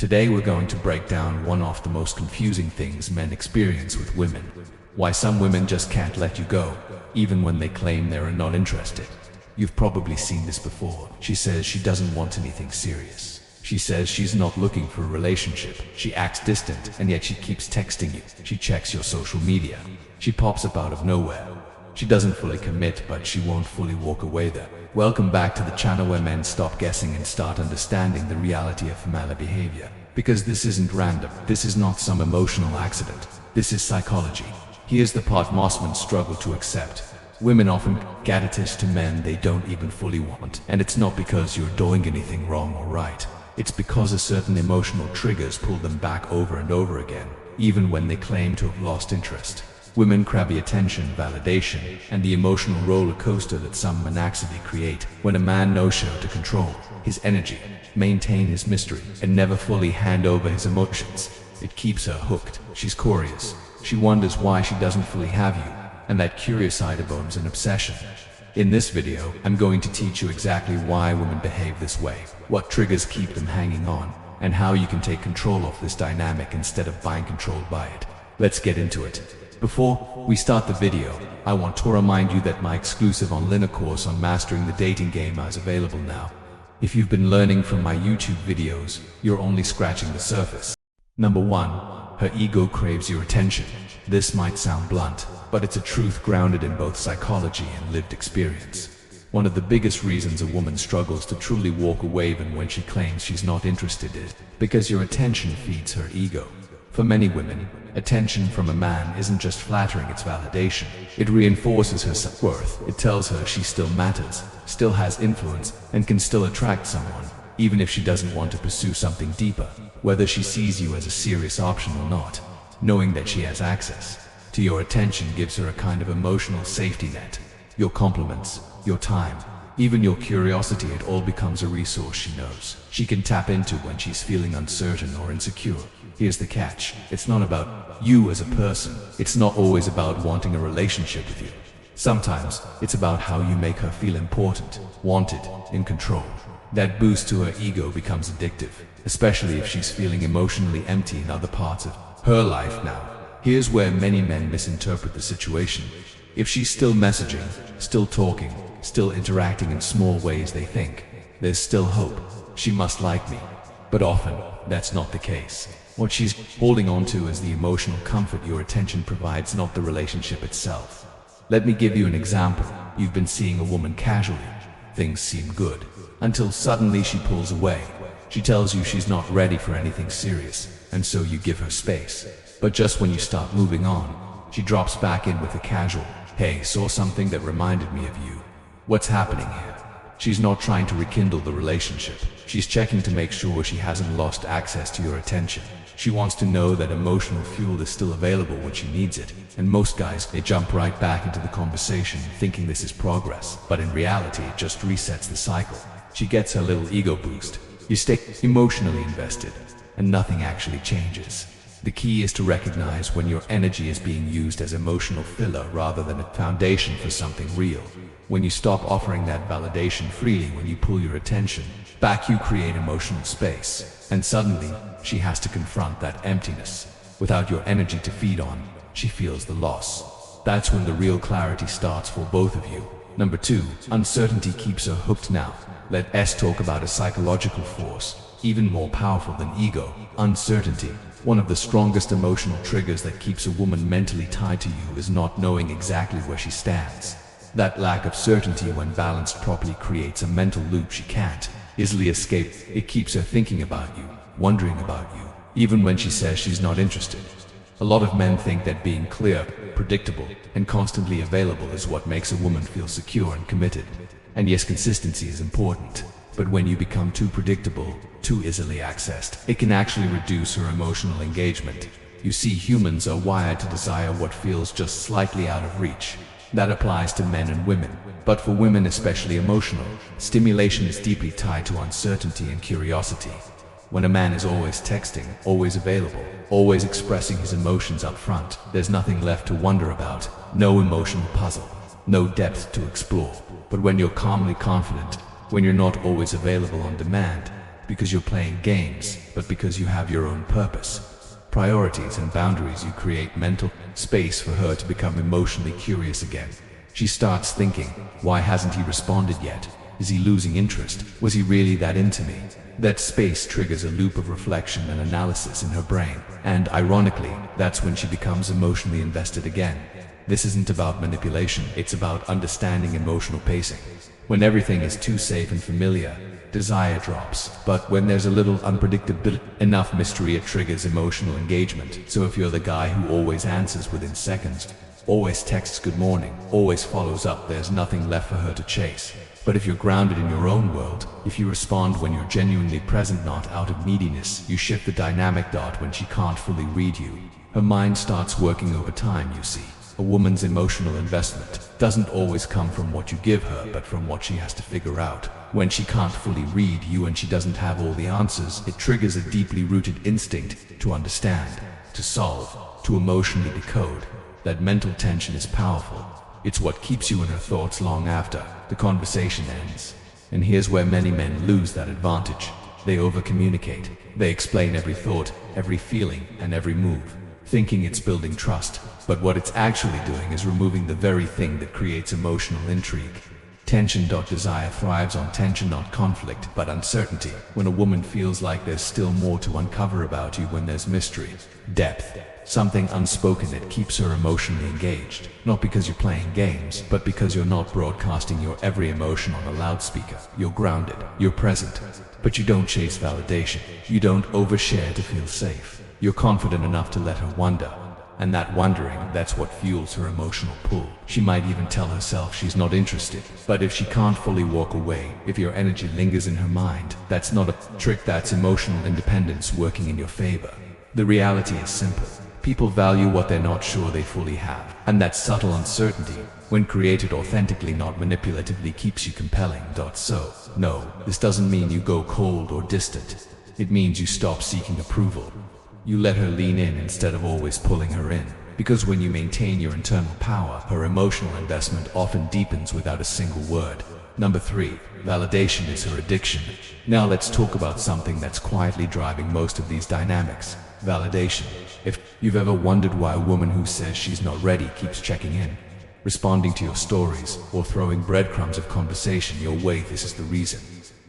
Today we're going to break down one of the most confusing things men experience with women. Why some women just can't let you go, even when they claim they're not interested. You've probably seen this before. She says she doesn't want anything serious. She says she's not looking for a relationship. She acts distant, and yet she keeps texting you. She checks your social media. She pops up out of nowhere. She doesn't fully commit, but she won't fully walk away there. Welcome back to the channel where men stop guessing and start understanding the reality of female behavior. Because this isn't random. This is not some emotional accident. This is psychology. Here's the part most men struggle to accept. Women often get attached to men they don't even fully want. And it's not because you're doing anything wrong or right. It's because a certain emotional triggers pull them back over and over again, even when they claim to have lost interest. Women crave the attention, validation, and the emotional roller coaster that some men accidentally create. When a man knows how to control his energy, maintain his mystery, and never fully hand over his emotions, it keeps her hooked. She's curious. She wonders why she doesn't fully have you, and that curious side becomes an obsession. In this video, I'm going to teach you exactly why women behave this way, what triggers keep them hanging on, and how you can take control of this dynamic instead of being controlled by it. Let's get into it. Before we start the video, I want to remind you that my exclusive online course on mastering the dating game is available now. If you've been learning from my YouTube videos, you're only scratching the surface. Number 1. Her ego craves your attention. This might sound blunt, but it's a truth grounded in both psychology and lived experience. One of the biggest reasons a woman struggles to truly walk away even when she claims she's not interested is because your attention feeds her ego. For many women, attention from a man isn't just flattering, it's validation. It reinforces her self-worth. It tells her she still matters, still has influence, and can still attract someone, even if she doesn't want to pursue something deeper. Whether she sees you as a serious option or not, knowing that she has access to your attention gives her a kind of emotional safety net. Your compliments, your time, even your curiosity, it all becomes a resource she knows she can tap into when she's feeling uncertain or insecure. Here's the catch. It's not about you as a person. It's not always about wanting a relationship with you. Sometimes it's about how you make her feel important, wanted, in control. That boost to her ego becomes addictive, especially if she's feeling emotionally empty in other parts of her life now. Here's where many men misinterpret the situation. If she's still messaging, still talking, still interacting in small ways, they think, there's still hope. She must like me. But often, that's not the case. What she's holding on to is the emotional comfort your attention provides, not the relationship itself. Let me give you an example. You've been seeing a woman casually. Things seem good, until suddenly she pulls away. She tells you she's not ready for anything serious, and so you give her space. But just when you start moving on, she drops back in with a casual, "Hey, saw something that reminded me of you." What's happening here? She's not trying to rekindle the relationship. She's checking to make sure she hasn't lost access to your attention. She wants to know that emotional fuel is still available when she needs it. And most guys, they jump right back into the conversation thinking this is progress. But in reality, it just resets the cycle. She gets her little ego boost. You stay emotionally invested, and nothing actually changes. The key is to recognize when your energy is being used as emotional filler rather than a foundation for something real. When you stop offering that validation freely, when you pull your attention back, you create emotional space. And suddenly, she has to confront that emptiness. Without your energy to feed on, she feels the loss. That's when the real clarity starts for both of you. Number 2. Uncertainty keeps her hooked now. Let's talk about a psychological force, even more powerful than ego. Uncertainty. One of the strongest emotional triggers that keeps a woman mentally tied to you is not knowing exactly where she stands. That lack of certainty, when balanced properly, creates a mental loop she can't easily escape. It keeps her thinking about you, wondering about you, even when she says she's not interested. A lot of men think that being clear, predictable, and constantly available is what makes a woman feel secure and committed. And yes, consistency is important. But when you become too predictable, too easily accessed, it can actually reduce her emotional engagement. You see, humans are wired to desire what feels just slightly out of reach. That applies to men and women. But for women, especially emotional, stimulation is deeply tied to uncertainty and curiosity. When a man is always texting, always available, always expressing his emotions up front, there's nothing left to wonder about. No emotional puzzle, no depth to explore. But when you're calmly confident, when you're not always available on demand, because you're playing games, but because you have your own purpose, priorities and boundaries. You create mental space for her to become emotionally curious again. She starts thinking, why hasn't he responded yet? Is he losing interest? Was he really that into me? That space triggers a loop of reflection and analysis in her brain, and ironically, that's when she becomes emotionally invested again. This isn't about manipulation, it's about understanding emotional pacing. When everything is too safe and familiar, desire drops. But when there's a little unpredictability, enough mystery, it triggers emotional engagement. So if you're the guy who always answers within seconds, always texts good morning, always follows up, there's nothing left for her to chase. But if you're grounded in your own world, if you respond when you're genuinely present, not out of neediness, you shift the dynamic. When she can't fully read you, her mind starts working overtime. You see, a woman's emotional investment doesn't always come from what you give her, but from what she has to figure out. When she can't fully read you and she doesn't have all the answers, it triggers a deeply rooted instinct to understand, to solve, to emotionally decode. That mental tension is powerful. It's what keeps you in her thoughts long after the conversation ends. And here's where many men lose that advantage. They overcommunicate. They explain every thought, every feeling, and every move, thinking it's building trust. But what it's actually doing is removing the very thing that creates emotional intrigue. Tension. Desire thrives on tension, not conflict, but uncertainty. When a woman feels like there's still more to uncover about you, when there's mystery, depth, something unspoken, that keeps her emotionally engaged. Not because you're playing games, but because you're not broadcasting your every emotion on a loudspeaker. You're grounded, you're present, but you don't chase validation. You don't overshare to feel safe. You're confident enough to let her wonder. And that wondering, that's what fuels her emotional pull. She might even tell herself she's not interested. But if she can't fully walk away, if your energy lingers in her mind, that's not a trick, that's emotional independence working in your favor. The reality is simple. People value what they're not sure they fully have. And that subtle uncertainty, when created authentically, not manipulatively, keeps you compelling. So, no, this doesn't mean you go cold or distant. It means you stop seeking approval. You let her lean in instead of always pulling her in. Because when you maintain your internal power, her emotional investment often deepens without a single word. Number 3, validation is her addiction. Now let's talk about something that's quietly driving most of these dynamics. Validation. If you've ever wondered why a woman who says she's not ready keeps checking in, responding to your stories, or throwing breadcrumbs of conversation your way, this is the reason.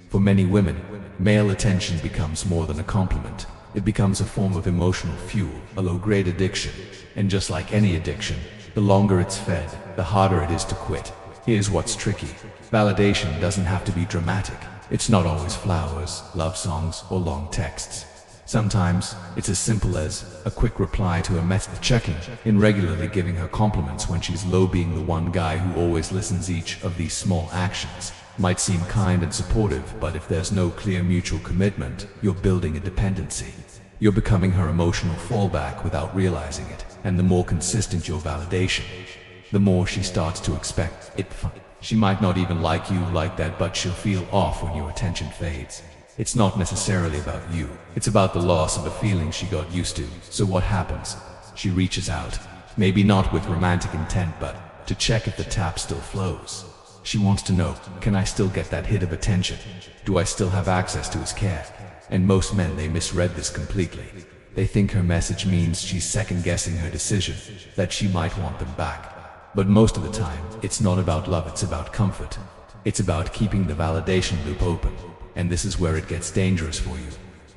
For many women, male attention becomes more than a compliment. It becomes a form of emotional fuel, a low-grade addiction. And just like any addiction, the longer it's fed, the harder it is to quit. Here's what's tricky. Validation doesn't have to be dramatic. It's not always flowers, love songs, or long texts. Sometimes, it's as simple as a quick reply to a message, checking in regularly, giving her compliments when she's low, being the one guy who always listens. Each of these small actions might seem kind and supportive, but if there's no clear mutual commitment, you're building a dependency. You're becoming her emotional fallback without realizing it. And the more consistent your validation, the more she starts to expect it. She might not even like you like that, but she'll feel off when your attention fades. It's not necessarily about you. It's about the loss of a feeling she got used to. So what happens? She reaches out, maybe not with romantic intent, but to check if the tap still flows. She wants to know, can I still get that hit of attention? Do I still have access to his care? And most men, they misread this completely. They think her message means she's second-guessing her decision, that she might want them back. But most of the time, it's not about love, it's about comfort. It's about keeping the validation loop open. And this is where it gets dangerous for you.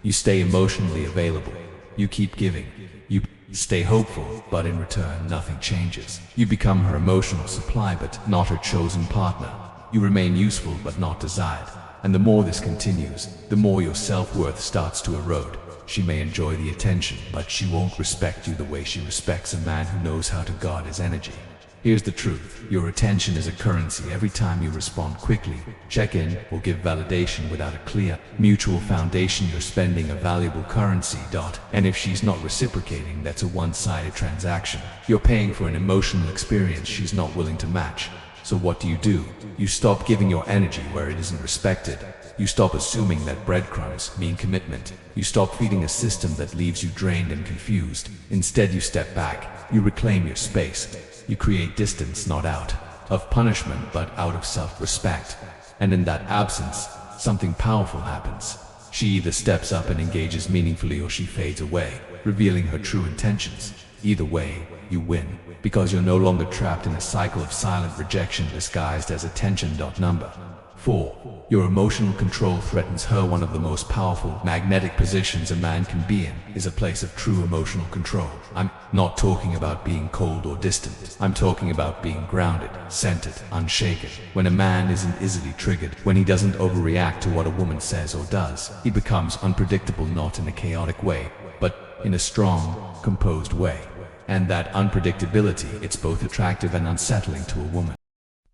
You stay emotionally available. You keep giving. You stay hopeful, but in return, nothing changes. You become her emotional supply, but not her chosen partner. You remain useful, but not desired. And the more this continues, the more your self-worth starts to erode. She may enjoy the attention, but she won't respect you the way she respects a man who knows how to guard his energy. Here's the truth. Your attention is a currency. Every time you respond quickly, check in, or give validation without a clear, mutual foundation, you're spending a valuable currency. And if she's not reciprocating, that's a one-sided transaction. You're paying for an emotional experience she's not willing to match. So what do? You stop giving your energy where it isn't respected. You stop assuming that breadcrumbs mean commitment. You stop feeding a system that leaves you drained and confused. Instead, you step back. You reclaim your space. You create distance, not out of punishment, but out of self-respect. And in that absence, something powerful happens. She either steps up and engages meaningfully or she fades away, revealing her true intentions. Either way, you win, because you're no longer trapped in a cycle of silent rejection disguised as attention. Number 4. Your emotional control threatens her. One of the most powerful magnetic positions a man can be in is a place of true emotional control. I'm not talking about being cold or distant. I'm talking about being grounded, centered, unshaken. When a man isn't easily triggered, when he doesn't overreact to what a woman says or does, he becomes unpredictable, not in a chaotic way, but in a strong, composed way. And that unpredictability, it's both attractive and unsettling to a woman.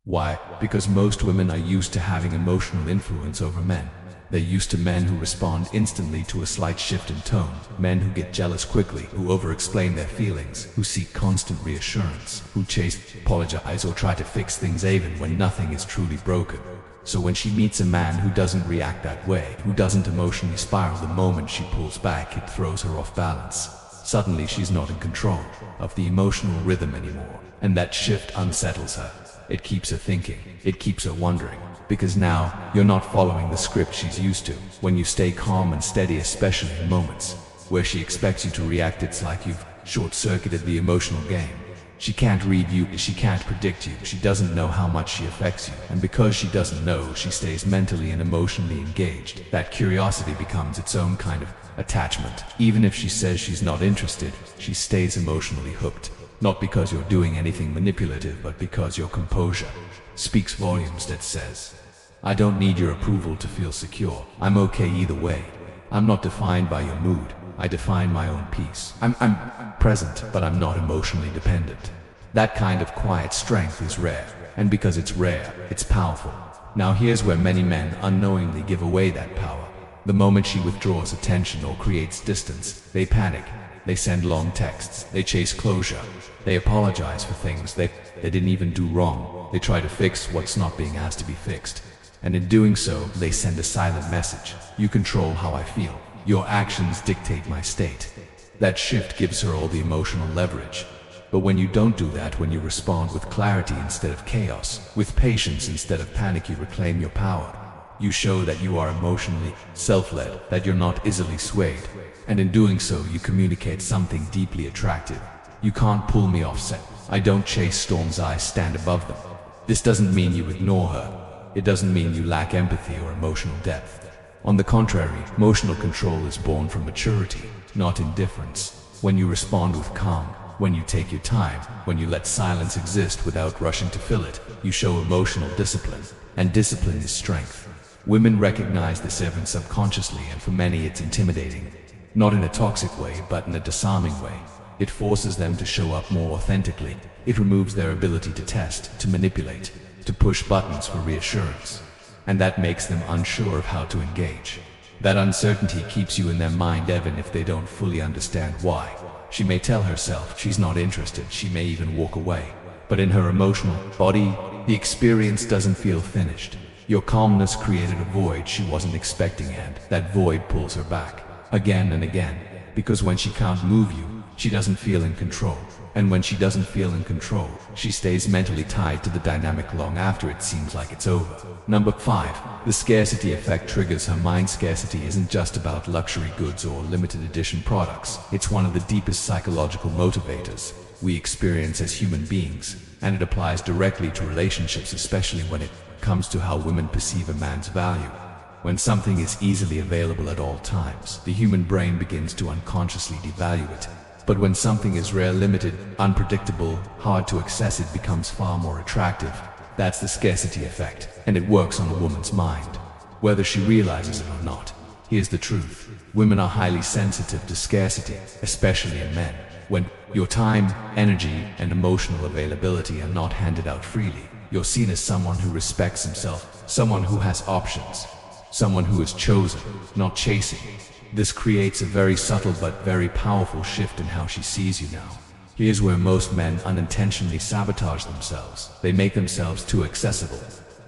Why? Because most women are used to having emotional influence over men. They're used to men who respond instantly to a slight shift in tone, men who get jealous quickly, who over-explain their feelings, who seek constant reassurance, who chase, apologize, or try to fix things even when nothing is truly broken. So when she meets a man who doesn't react that way, who doesn't emotionally spiral the moment she pulls back, it throws her off balance. Suddenly she's not in control of the emotional rhythm anymore, and that shift unsettles her. It keeps her thinking, it keeps her wondering, because now you're not following the script she's used to. When you stay calm and steady, especially in moments where she expects you to react, it's like you've short-circuited the emotional game. She can't read you, she can't predict you, she doesn't know how much she affects you, and because she doesn't know, she stays mentally and emotionally engaged. That curiosity becomes its own kind of attachment. Even if she says she's not interested, she stays emotionally hooked. Not because you're doing anything manipulative, but because your composure speaks volumes. That says, I don't need your approval to feel secure. I'm okay either way. I'm not defined by your mood. I define my own peace. I'm present, but I'm not emotionally dependent. That kind of quiet strength is rare, and because it's rare, it's powerful. Now here's where many men unknowingly give away that power. The moment she withdraws attention or creates distance, they panic. They send long texts. They chase closure. They apologize for things they didn't even do wrong. They try to fix what's not being asked to be fixed. And in doing so, they send a silent message. You control how I feel. Your actions dictate my state. That shift gives her all the emotional leverage. But when you don't do that, when you respond with clarity instead of chaos, with patience instead of panic, you reclaim your power. You show that you are emotionally self-led, that you're not easily swayed. And in doing so, you communicate something deeply attractive. You can't pull me off set. I don't chase storms, I stand above them. This doesn't mean you ignore her. It doesn't mean you lack empathy or emotional depth. On the contrary, emotional control is born from maturity, not indifference. When you respond with calm, when you take your time, when you let silence exist without rushing to fill it, you show emotional discipline. And discipline is strength. Women recognize this even subconsciously, and for many it's intimidating. Not in a toxic way, but in a disarming way. It forces them to show up more authentically. It removes their ability to test, to manipulate, to push buttons for reassurance. And that makes them unsure of how to engage. That uncertainty keeps you in their mind even if they don't fully understand why. She may tell herself she's not interested, she may even walk away. But in her emotional body, the experience doesn't feel finished. Your calmness created a void she wasn't expecting, and that void pulls her back. Again and again, because when she can't move you, she doesn't feel in control. And when she doesn't feel in control, she stays mentally tied to the dynamic long after it seems like it's over. Number 5. The scarcity effect triggers her mind. Scarcity isn't just about luxury goods or limited edition products. It's one of the deepest psychological motivators we experience as human beings, and it applies directly to relationships, especially when it comes to how women perceive a man's value. When something is easily available at all times, the human brain begins to unconsciously devalue it. But when something is rare, limited, unpredictable, hard to access, it becomes far more attractive. That's the scarcity effect, and it works on a woman's mind, whether she realizes it or not. Here's the truth. Women are highly sensitive to scarcity, especially in men. When your time, energy, and emotional availability are not handed out freely, you're seen as someone who respects himself, someone who has options, someone who is chosen, not chasing. This creates a very subtle but very powerful shift in how she sees you now. Here's where most men unintentionally sabotage themselves. They make themselves too accessible.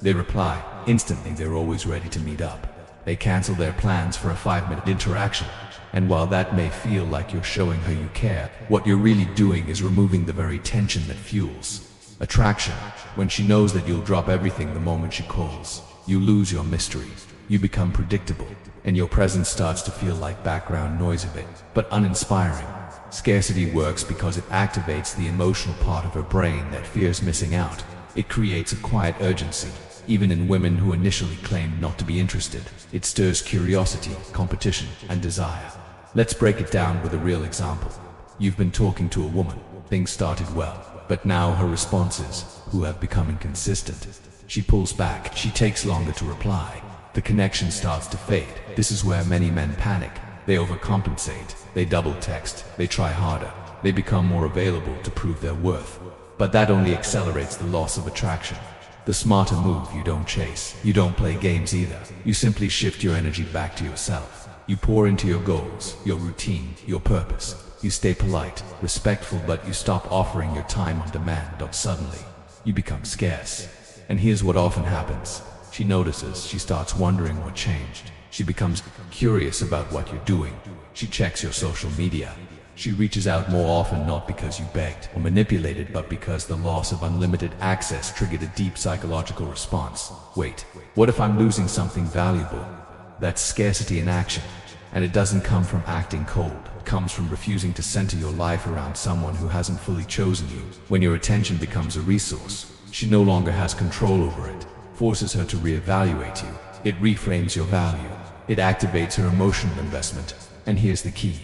They reply instantly, they're always ready to meet up. They cancel their plans for a 5-minute interaction. And while that may feel like you're showing her you care, what you're really doing is removing the very tension that fuels attraction. When she knows that you'll drop everything the moment she calls, you lose your mystery. You become predictable, and your presence starts to feel like background noise a bit, but uninspiring. Scarcity works because it activates the emotional part of her brain that fears missing out. It creates a quiet urgency, even in women who initially claim not to be interested. It stirs curiosity, competition, and desire. Let's break it down with a real example. You've been talking to a woman. Things started well, but now her responses, who have become inconsistent. She pulls back, she takes longer to reply. The connection starts to fade. This is where many men panic. They overcompensate, they double text, they try harder, they become more available to prove their worth. But that only accelerates the loss of attraction. The smarter move: you don't chase, you don't play games either. You simply shift your energy back to yourself. You pour into your goals, your routine, your purpose. You stay polite, respectful, but you stop offering your time on demand. Suddenly, you become scarce. And here's what often happens. She notices, she starts wondering what changed. She becomes curious about what you're doing. She checks your social media. She reaches out more often, not because you begged or manipulated, but because the loss of unlimited access triggered a deep psychological response. Wait, what if I'm losing something valuable? That's scarcity in action. And it doesn't come from acting cold. It comes from refusing to center your life around someone who hasn't fully chosen you. When your attention becomes a resource, she no longer has control over it. Forces her to reevaluate you. It reframes your value. It activates her emotional investment. And here's the key.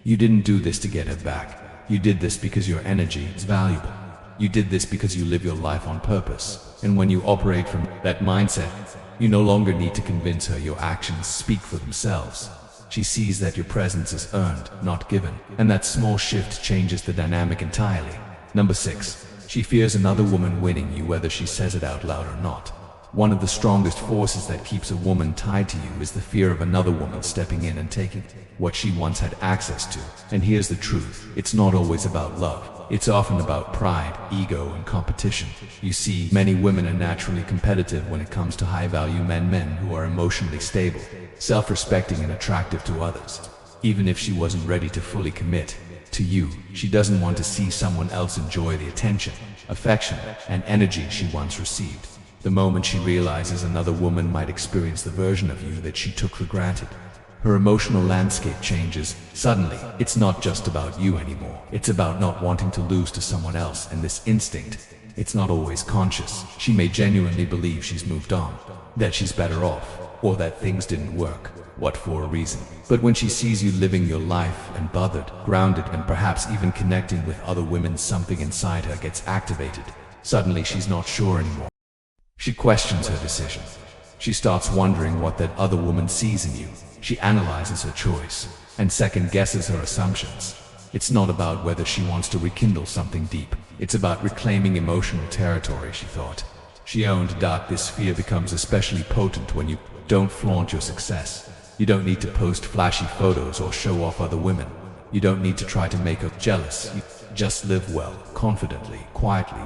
You didn't do this to get her back. You did this because your energy is valuable. You did this because you live your life on purpose. And when you operate from that mindset, you no longer need to convince her. Your actions speak for themselves. She sees that your presence is earned, not given. And that small shift changes the dynamic entirely. Number 6. She fears another woman winning you, whether she says it out loud or not. One of the strongest forces that keeps a woman tied to you is the fear of another woman stepping in and taking what she once had access to. And here's the truth. It's not always about love. It's often about pride, ego, and competition. You see, many women are naturally competitive when it comes to high-value men who are emotionally stable, self-respecting, and attractive to others. Even if she wasn't ready to fully commit to you, she doesn't want to see someone else enjoy the attention, affection, and energy she once received. The moment she realizes another woman might experience the version of you that she took for granted, her emotional landscape changes. Suddenly, it's not just about you anymore. It's about not wanting to lose to someone else, and this instinct, it's not always conscious. She may genuinely believe she's moved on, that she's better off, or that things didn't work, what for a reason. But when she sees you living your life, unbothered, grounded, and perhaps even connecting with other women, something inside her gets activated. Suddenly, she's not sure anymore. She questions her decision. She starts wondering what that other woman sees in you. She analyzes her choice and second-guesses her assumptions. It's not about whether she wants to rekindle something deep. It's about reclaiming emotional territory, she thought. She owned that this fear becomes especially potent when you don't flaunt your success. You don't need to post flashy photos or show off other women. You don't need to try to make her jealous. You just live well, confidently, quietly.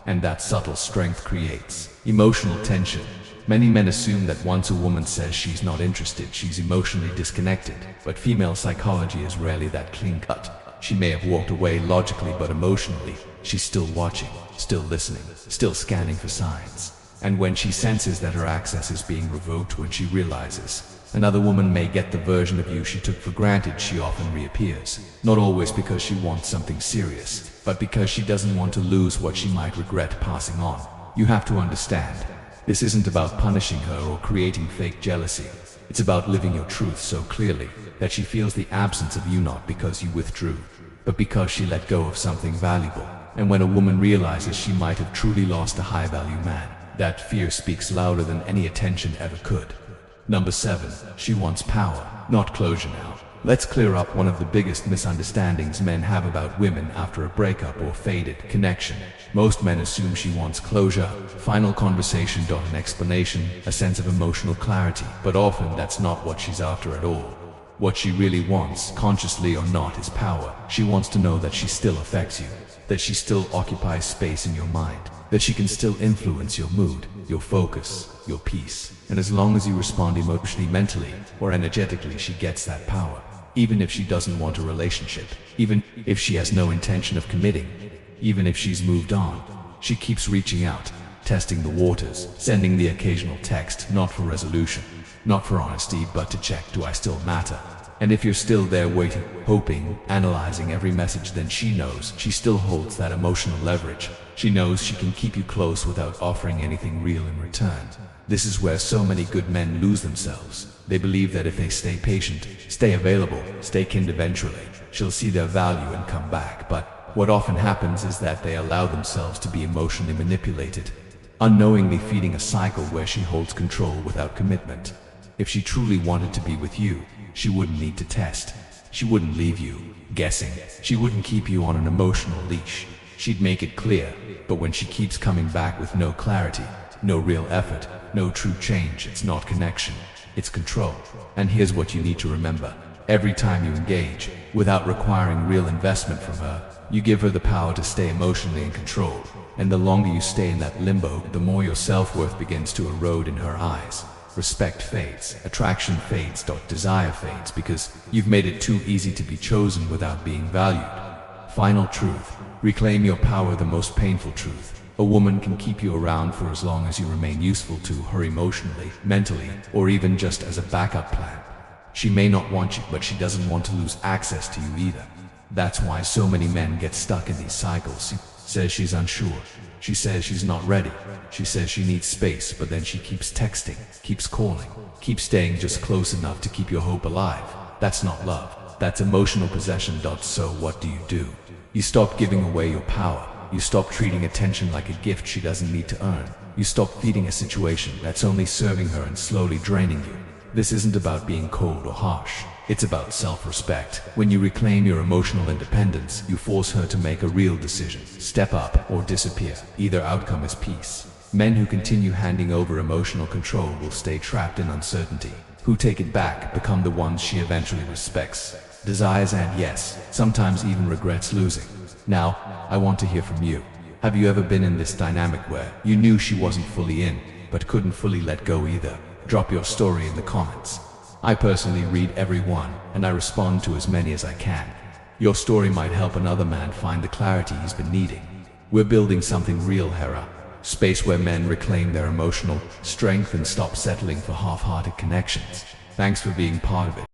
And that subtle strength creates emotional tension. Many men assume that once a woman says she's not interested, she's emotionally disconnected. But female psychology is rarely that clean-cut. She may have walked away logically, but emotionally, she's still watching, still listening, still scanning for signs. And when she senses that her access is being revoked, when she realizes another woman may get the version of you she took for granted, she often reappears. Not always because she wants something serious, but because she doesn't want to lose what she might regret passing on. You have to understand, this isn't about punishing her or creating fake jealousy. It's about living your truth so clearly that she feels the absence of you, not because you withdrew, but because she let go of something valuable. And when a woman realizes she might have truly lost a high-value man, that fear speaks louder than any attention ever could. Number 7. She wants power, not closure now. Let's clear up one of the biggest misunderstandings men have about women after a breakup or faded connection. Most men assume she wants closure, final conversation, an explanation, a sense of emotional clarity. But often that's not what she's after at all. What she really wants, consciously or not, is power. She wants to know that she still affects you, that she still occupies space in your mind, that she can still influence your mood, your focus, your peace. And as long as you respond emotionally, mentally, or energetically, she gets that power. Even if she doesn't want a relationship, even if she has no intention of committing, even if she's moved on, she keeps reaching out, testing the waters, sending the occasional text, not for resolution, Not for honesty, but to check, do I still matter? And if you're still there waiting, hoping, analyzing every message, then she knows she still holds that emotional leverage. She knows she can keep you close without offering anything real in return. This is where so many good men lose themselves. They believe that if they stay patient, stay available, stay kind, eventually she'll see their value and come back. But what often happens is that they allow themselves to be emotionally manipulated, unknowingly feeding a cycle where she holds control without commitment. If she truly wanted to be with you, she wouldn't need to test. She wouldn't leave you guessing. She wouldn't keep you on an emotional leash. She'd make it clear. But when she keeps coming back with no clarity, no real effort, no true change, it's not connection, it's control. And here's what you need to remember. Every time you engage, without requiring real investment from her, you give her the power to stay emotionally in control. And the longer you stay in that limbo, the more your self-worth begins to erode in her eyes. Respect fades, attraction fades, desire fades, because you've made it too easy to be chosen without being valued. Final truth. Reclaim your power, the most painful truth. A woman can keep you around for as long as you remain useful to her emotionally, mentally, or even just as a backup plan. She may not want you, but she doesn't want to lose access to you either. That's why so many men get stuck in these cycles. She says she's unsure. She says she's not ready. She says she needs space, but then she keeps texting, keeps calling, keeps staying just close enough to keep your hope alive. That's not love. That's emotional possession. So what do? You stop giving away your power. You stop treating attention like a gift she doesn't need to earn. You stop feeding a situation that's only serving her and slowly draining you. This isn't about being cold or harsh. It's about self-respect. When you reclaim your emotional independence, you force her to make a real decision. Step up or disappear. Either outcome is peace. Men who continue handing over emotional control will stay trapped in uncertainty. Who take it back become the ones she eventually respects, desires, and yes, sometimes even regrets losing. Now, I want to hear from you. Have you ever been in this dynamic where you knew she wasn't fully in, but couldn't fully let go either? Drop your story in the comments. I personally read every one, and I respond to as many as I can. Your story might help another man find the clarity he's been needing. We're building something real, Hera. Space where men reclaim their emotional strength and stop settling for half-hearted connections. Thanks for being part of it.